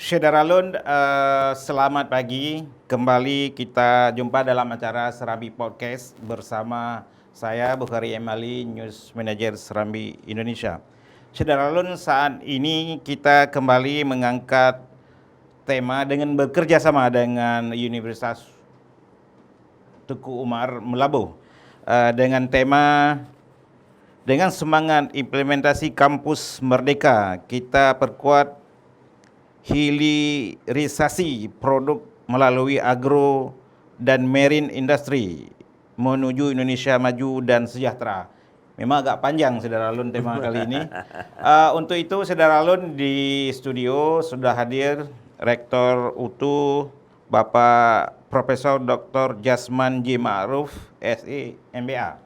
Syederalun, selamat pagi. Kembali kita jumpa dalam acara Serambi Podcast bersama saya Bukhari Emali, News Manager Serambi Indonesia. Syederalun, saat ini kita kembali mengangkat tema dengan bekerja sama dengan Universitas Tuku Umar Melabuh dengan tema dengan semangat implementasi kampus merdeka, kita perkuat hilirisasi produk melalui agro dan marine industry menuju Indonesia maju dan sejahtera. Memang agak panjang Saudara Alun tema kali ini. Untuk itu Saudara Alun di studio sudah hadir Rektor UTU Bapak Profesor Dr. Jasman J. Ma'ruf SE MBA.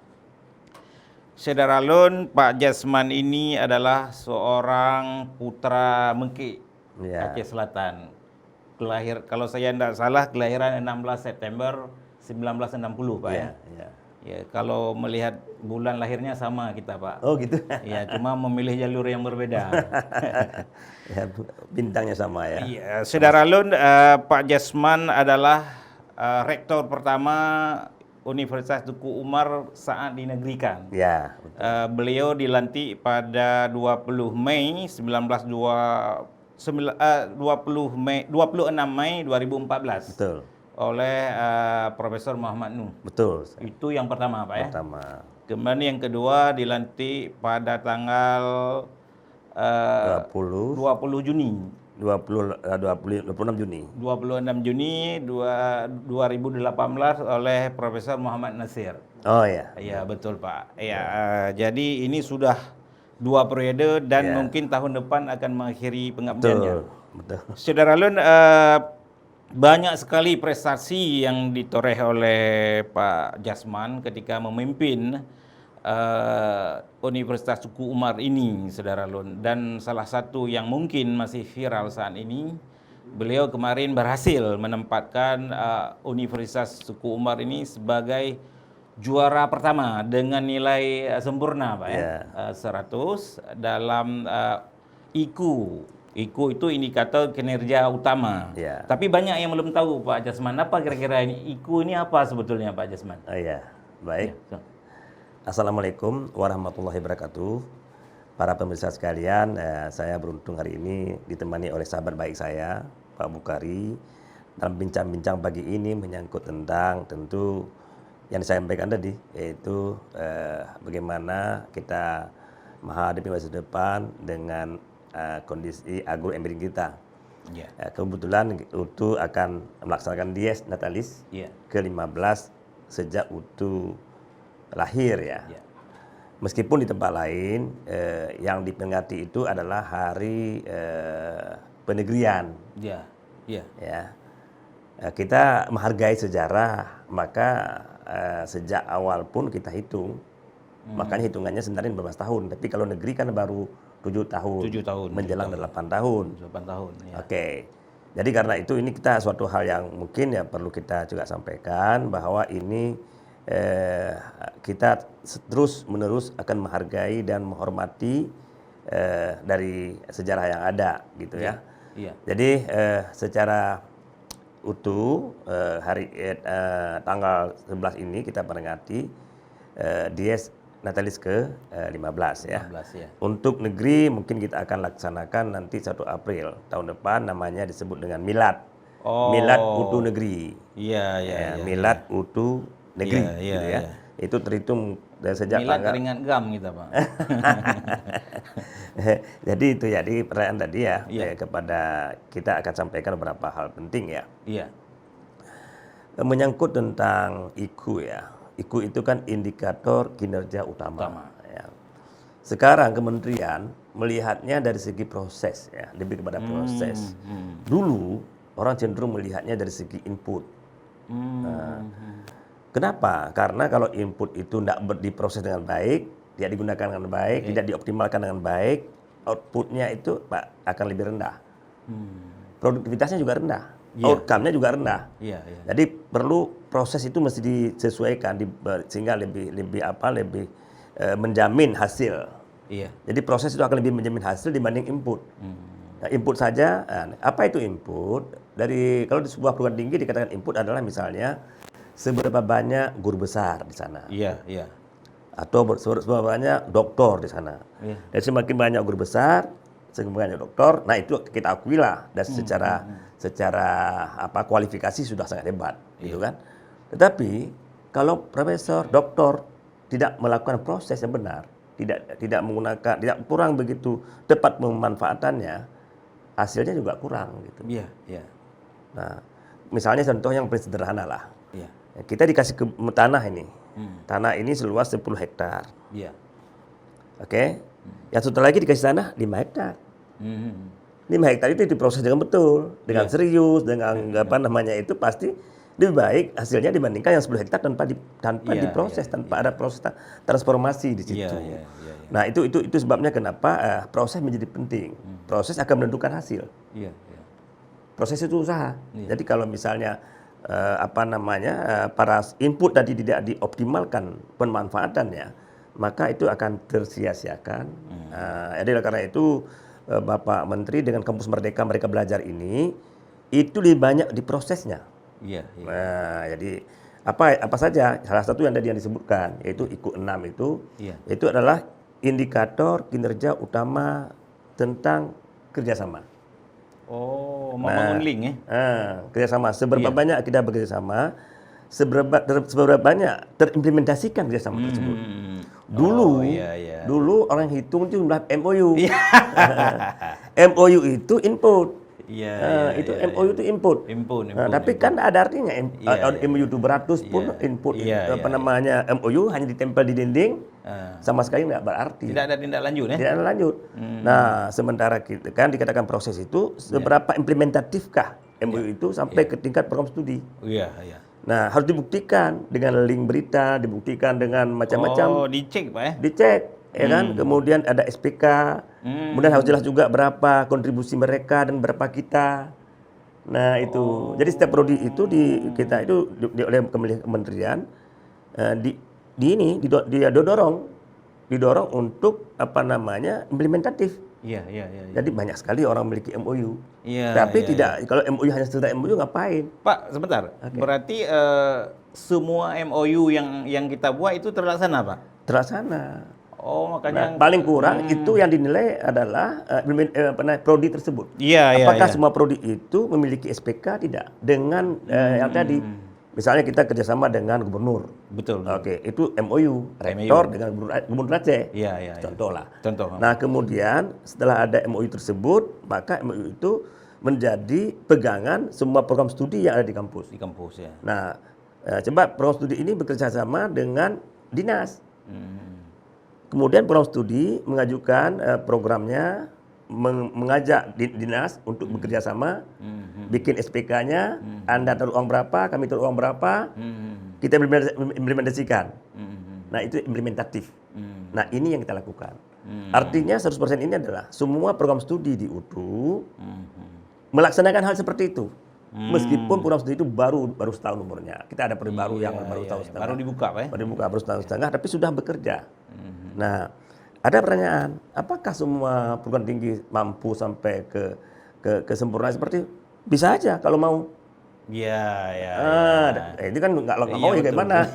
Saudara Alun, Pak Jasman ini adalah seorang putra Mengkik, Aceh Selatan. Kalau saya tidak salah, kelahiran 16 September 1960, Pak. Ya, kalau melihat bulan lahirnya sama kita, Pak. Oh gitu. Ya, cuma memilih jalur yang berbeda. Ya, bintangnya sama ya. Iya, Saudara Alun, Pak Jasman adalah rektor pertama Universitas Tuku Umar saat dinegrikan. Ya. Beliau dilantik pada 20 Mei 26 Mei 2014. Betul. Oleh Profesor Muhammad Nuh. Betul. Itu yang pertama, Pak ya. Pertama. Kemudian yang kedua dilantik pada tanggal 20 Juni. 26 Juni. 26 Juni 2018 oleh Profesor Muhammad Nasir. Oh ya. Iya, betul, Pak. Ya, jadi ini sudah 2 periode dan mungkin tahun depan akan mengakhiri pengabdiannya. Betul. Saudara Alun, banyak sekali prestasi yang ditoreh oleh Pak Jasman ketika memimpin Universitas Tuku Umar ini, Saudara Alun. Dan salah satu yang mungkin masih viral saat ini, beliau kemarin berhasil menempatkan Universitas Tuku Umar ini sebagai juara pertama dengan nilai sempurna, Pak ya. 100 dalam IQ. IQ itu indikator kinerja utama. Tapi banyak yang belum tahu, Pak Jasman, apa kira-kira ini IQ ini apa sebetulnya, Pak Jasman? Oh iya, baik. Assalamualaikum warahmatullahi wabarakatuh. Para pemirsa sekalian, saya beruntung hari ini ditemani oleh sahabat baik saya, Pak Bukhari, dalam bincang-bincang pagi ini menyangkut tentang tentu yang disampaikan tadi, yaitu bagaimana kita menghadapi masa depan dengan kondisi agroemiring kita. Kebetulan UTU akan melaksanakan Dies Natalis ke-15 sejak UTU lahir ya. Meskipun di tempat lain yang diperingati itu adalah hari penegrian. Kita menghargai sejarah, maka sejak awal pun kita hitung. Makanya hitungannya sebenarnya 15 tahun, tapi kalau negeri kan baru 7 tahun, menjelang 8 tahun. 8 tahun. Oke. Jadi karena itu ini kita suatu hal yang mungkin ya perlu kita juga sampaikan bahwa ini kita terus menerus akan menghargai dan menghormati dari sejarah yang ada gitu ya. Jadi secara utuh tanggal 11 ini kita peringati Dies Natalis ke-15 ya. Untuk negeri mungkin kita akan laksanakan nanti 1 April tahun depan, namanya disebut dengan Milad. Milad UTU Negeri. Milad UTU Negeri gitu ya. Itu terhitung dari sejak Milad teringat gam kita, Pak. Jadi itu ya, di perayaan tadi ya, kepada kita akan sampaikan beberapa hal penting ya. Menyangkut tentang IQ ya. IQ itu kan indikator kinerja utama. Ya. Sekarang kementerian melihatnya dari segi proses ya, lebih kepada proses. Dulu orang cenderung melihatnya dari segi input. Kenapa? Karena kalau input itu tidak diproses dengan baik, tidak digunakan dengan baik, tidak dioptimalkan dengan baik, outputnya itu akan lebih rendah. Produktivitasnya juga rendah. Outcome-nya juga rendah. Jadi perlu proses itu mesti disesuaikan sehingga lebih menjamin hasil. Jadi proses itu akan lebih menjamin hasil dibanding input. Nah, input saja, apa itu input? Dari kalau di sebuah perguruan tinggi dikatakan input adalah misalnya seberapa banyak guru besar di sana, Iya, iya. atau seberapa banyak doktor di sana. Iya. Dan semakin banyak guru besar, semakin banyak doktor, nah itu kita akui lah, dan secara apa kualifikasi sudah sangat hebat, gitu kan. Tetapi kalau profesor, doktor tidak melakukan proses yang benar, tidak menggunakan, tidak kurang begitu tepat pemanfaatannya, hasilnya juga kurang gitu. Iya, iya. Nah, misalnya contoh yang paling sederhana lah. Iya. Kita dikasih tanah ini. Tanah ini seluas 10 hektar. Iya. Oke? Yang satu lagi dikasih tanah 5 hektar. Hmm. 5 hektar itu diproses dengan betul, dengan serius, dengan apa namanya itu pasti lebih baik hasilnya dibandingkan yang 10 hektar tanpa diproses, tanpa ada proses transformasi di situ. Iya, iya, iya. Nah, itu sebabnya kenapa proses menjadi penting. Proses akan menentukan hasil. Iya, iya. Proses itu usaha. Jadi kalau misalnya apa namanya para input tadi tidak dioptimalkan pemanfaatannya, maka itu akan tersia-siakan. Jadi karena itu Bapak Menteri dengan Kampus Merdeka Mereka Belajar ini itu lebih banyak di prosesnya. Iya, iya. Nah, jadi apa saja salah satu yang tadi yang disebutkan yaitu IKU 6 itu adalah indikator kinerja utama tentang kerjasama. Oh, membangun link ya? Kerjasama. Seberapa banyak kita bekerjasama, seberapa banyak terimplementasikan kerjasama tersebut. Dulu orang hitung jumlah MOU. MOU itu input. Itu MOU itu input. Tapi kan ada artinya MOU itu beratus pun input. Namanya MOU hanya ditempel di dinding, sama sekali nggak berarti. Tidak ada tindak lanjut ya? Tidak ada lanjut. Nah, sementara kita kan dikatakan proses itu seberapa implementatifkah MOU itu sampai ke tingkat program studi. Iya, iya. Nah, harus dibuktikan dengan link berita, dibuktikan dengan macam-macam. Oh, dicek Pak ya? Dicek, ya kan? Kemudian ada SPK. Kemudian harus jelas juga berapa kontribusi mereka dan berapa kita. Nah, itu. Jadi setiap prodi itu kita itu oleh kementerian didorong untuk apa namanya implementatif. Iya. Jadi banyak sekali orang memiliki MOU. Iya. Tapi kalau MOU hanya sekedar MOU ngapain? Pak, sebentar. Berarti semua MOU yang kita buat itu terlaksana, Pak? Terlaksana. Oh, makanya paling kurang itu yang dinilai adalah prodi tersebut. Apakah semua prodi itu memiliki SPK tidak dengan yang tadi? Misalnya kita kerjasama dengan gubernur. Betul. Oke, itu MOU, rektor dengan gubernur Aceh. Iya. Contoh lah. Contoh. Nah, kemudian setelah ada MOU tersebut, maka MOU itu menjadi pegangan semua program studi yang ada di kampus. Di kampus ya. Nah, coba program studi ini bekerja sama dengan dinas. Kemudian program studi mengajukan programnya, mengajak dinas untuk bekerja sama, bikin SPK-nya, Anda taruh uang berapa, kami taruh uang berapa, kita implementasikan. Nah, itu implementatif. Nah, ini yang kita lakukan. Artinya 100% ini adalah semua program studi di UTU melaksanakan hal seperti itu. Meskipun program studi itu baru setahun umurnya. Kita ada prodi baru yang baru tahun setengah. Baru dibuka, Pak ya? Baru dibuka baru setahun setengah, tapi sudah bekerja. Nah, ada pertanyaan, apakah semua perguruan tinggi mampu sampai ke kesempurnaan seperti itu? Bisa aja kalau mau. Iya. Itu kan nggak mau ya gimana?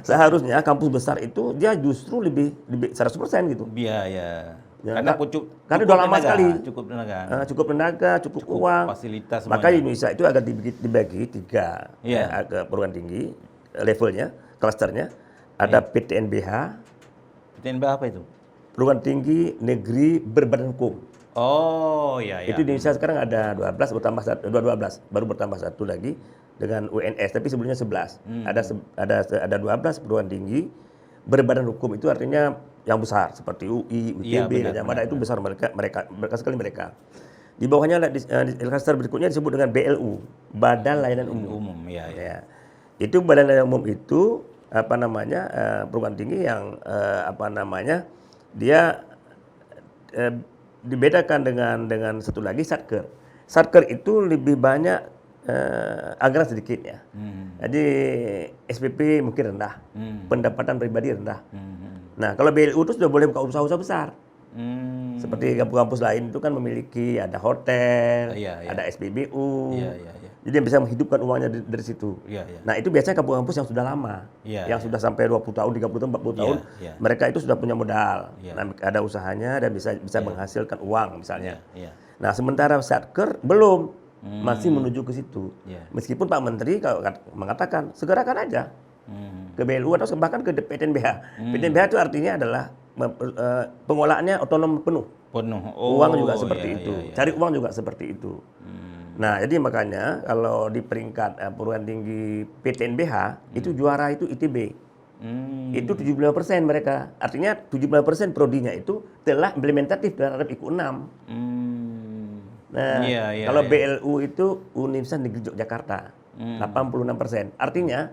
Seharusnya kampus besar itu dia justru lebih 100% gitu. Iya. Ya, Karena udah lama sekali. Cukup tenaga. Cukup uang. Fasilitas semuanya. Maka Indonesia itu agak dibagi 3 perguruan tinggi levelnya, klasternya. Ada PTNBH. PTNBH apa itu? Perguruan Tinggi Negeri Berbadan Hukum. Oh, iya. Itu di Indonesia sekarang ada 12 baru bertambah 1 lagi dengan UNS, tapi sebelumnya 11. Ada 12 perguruan tinggi berbadan hukum, itu artinya yang besar seperti UI, UTB, dan Yamada itu besar mereka sekali mereka. Di bawahnya di klaster berikutnya disebut dengan BLU, Badan Layanan Umum. Ya. Itu Badan Layanan Umum itu apa namanya perguruan tinggi yang apa namanya dia dibedakan dengan satu lagi Satker. Satker itu lebih banyak anggaran sedikit ya. Jadi SPP mungkin rendah, pendapatan pribadi rendah. Nah, kalau BLU itu sudah boleh buka usaha-usaha besar. Seperti kampus-kampus lain itu kan memiliki ada hotel, Iya, iya. ada SPBU. Iya, iya, iya. Jadi yang bisa menghidupkan uangnya dari situ. Iya, iya. Nah, itu biasanya kampus-kampus yang sudah lama. Iya, yang sudah sampai 20 tahun, 30 tahun, 40 tahun. iya. Mereka itu sudah punya modal. Iya. Nah, ada usahanya dan bisa menghasilkan uang misalnya. Iya, iya. Nah, sementara Satker belum masih menuju ke situ. Iya. Meskipun Pak Menteri kalau mengatakan segerakan aja ke BLU atau bahkan ke PTNBH. PTNBH itu artinya adalah pengolahannya otonom penuh. Penuh. Uang juga seperti iya, itu. iya, iya. Cari uang juga seperti itu. Nah, jadi makanya kalau di peringkat perguruan tinggi PTNBH itu juara itu ITB. Itu 75% mereka. Artinya 75% prodinya itu telah implementatif terhadap IKU 6. Nah, Iya, iya, kalau iya. BLU itu Universitas Negeri Yogyakarta, 86%. Artinya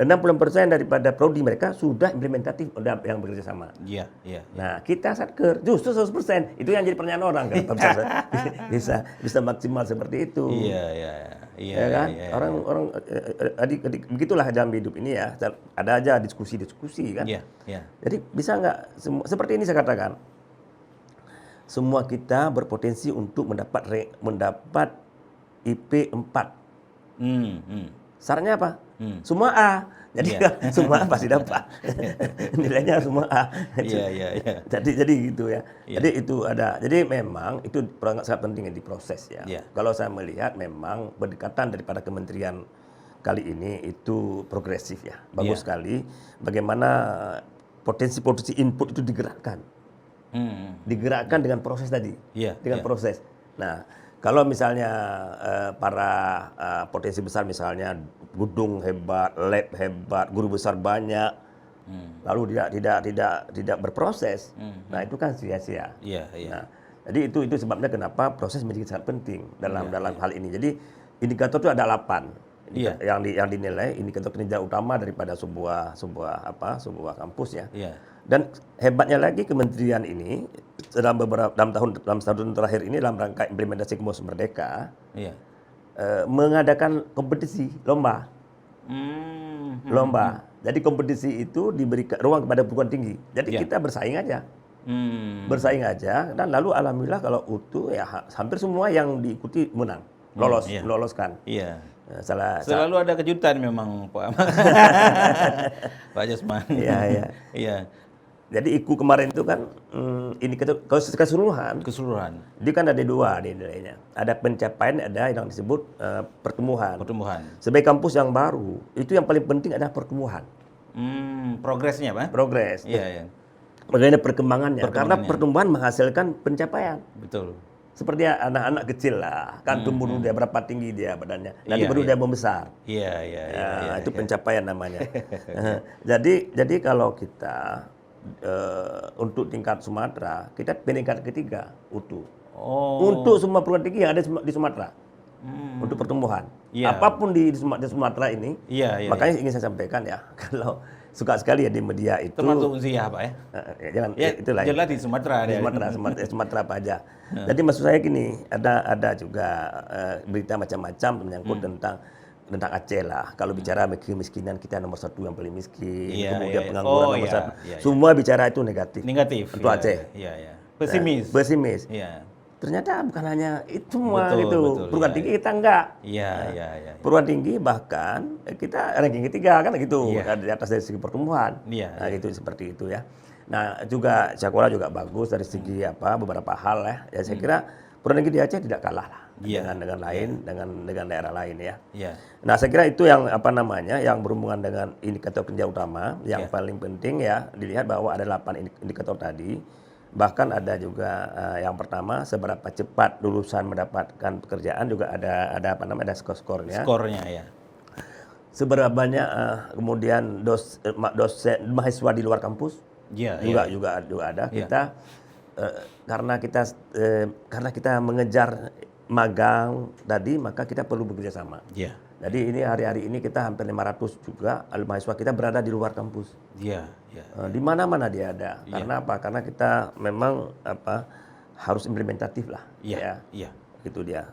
60% daripada prodi mereka sudah implementatif udah yang bekerja sama. Iya, iya. Nah, kita Satker justru 100%. Itu yang jadi pertanyaan orang kenapa bisa maksimal seperti itu. Iya, iya. Iya, Ya kan? iya, iya. Orang begitulah dalam hidup ini ya. Ada aja diskusi-diskusi kan. Iya, iya. Jadi bisa nggak seperti ini saya katakan. Semua kita berpotensi untuk mendapat IP 4. Syaratnya apa? Semua A. Jadi semua A pasti dapat. Nilainya semua A. Iya, iya, iya. Jadi gitu ya. Iya. Jadi itu ada. Jadi memang itu sangat penting yang diproses ya. Iya. Kalau saya melihat memang pendekatan daripada kementerian kali ini itu progresif ya. Bagus Iya. sekali. Bagaimana potensi-potensi input itu digerakkan. Digerakkan dengan proses tadi. Iya, Dengan iya. proses. Nah, kalau misalnya para potensi besar misalnya gedung hebat, lab hebat, guru besar banyak, lalu tidak berproses, nah itu kan sia-sia. Iya, iya. Nah, jadi itu sebabnya kenapa proses menjadi sangat penting dalam hal ini. Jadi indikator itu ada 8 Iya. yang dinilai indikator kinerja utama daripada sebuah kampus ya. Iya. Dan hebatnya lagi kementerian ini dalam tahun terakhir ini dalam rangka implementasi Kampus Merdeka Iya. mengadakan kompetisi lomba. Lomba. Jadi kompetisi itu diberikan ruang kepada perguruan tinggi. Jadi kita bersaing aja. Bersaing aja dan lalu alhamdulillah kalau utuh ya hampir semua yang diikuti menang. Meloloskan. Iya. Salah Selalu ada kejutan memang Pak Pak Jasman. Iya, iya. Iya. Jadi IKU kemarin itu kan ini kalau secara Keseluruhan dia kan ada dua nilainya. Ada pencapaian, ada yang disebut pertumbuhan. Sebagai kampus yang baru, itu yang paling penting adalah pertumbuhan. Progresnya, Pak? Progres. Iya, iya. Bagaimana perkembangannya? Karena pertumbuhan menghasilkan pencapaian. Betul. Seperti anak-anak kecil lah, kan tumbuh dulu dia berapa tinggi dia badannya, nanti Iya, baru iya. dia membesar. Iya, iya, iya. Nah, itu pencapaian namanya. Jadi kalau kita untuk tingkat Sumatera, kita peringkat ketiga utuh. Untuk semua perguruan tinggi yang ada di Sumatera. Untuk pertumbuhan. Iya. Apapun di Sumatera ini, Iya, iya. makanya ingin saya sampaikan ya, kalau suka sekali ya di media itu. Termasuk Unsiyah, Pak ya? Jangan, Ya, itulah. jelas di Sumatera. Di Sumatera apa aja. Jadi maksud saya gini, ada juga berita macam-macam menyangkut tentang Aceh lah. Kalau bicara kemiskinan kita nomor 1 yang paling miskin, Iya, kemudian iya. pengangguran Oh, nomor iya, 1. iya, iya. Semua bicara itu negatif. Negatif. Untuk Iya, Aceh. Iya, iya. Pesimis. Pesimis. Iya. Ternyata bukan hanya itu semua Betul, gitu. betul, Perguruan iya, tinggi iya. kita enggak. Iya, iya, iya. Perguruan tinggi bahkan kita ranking ketiga kan gitu, Iya. di atas dari segi pertumbuhan. Iya, Nah, iya. gitu seperti itu ya. Nah, juga sekolah juga bagus dari segi beberapa hal ya. Ya saya kira perguruan tinggi di Aceh tidak kalah lah Iya. dengan daerah lain ya. Iya. Nah, saya kira itu yang yang berhubungan dengan indikator kinerja utama yang Iya. paling penting ya dilihat bahwa ada 8 indikator tadi. Bahkan ada juga yang pertama seberapa cepat lulusan mendapatkan pekerjaan juga ada skor-skornya. Skornya ya. Seberapa banyak kemudian dosen mahasiswa di luar kampus Iya, juga ada. Iya. Kita karena kita mengejar magang tadi maka kita perlu bekerja sama. Iya. Jadi ini hari-hari ini kita hampir 500 juga mahasiswa kita berada di luar kampus. Iya, iya. Di mana-mana dia ada. Karena apa? Karena kita memang harus implementatif lah. Iya, Ya. iya. Gitu dia.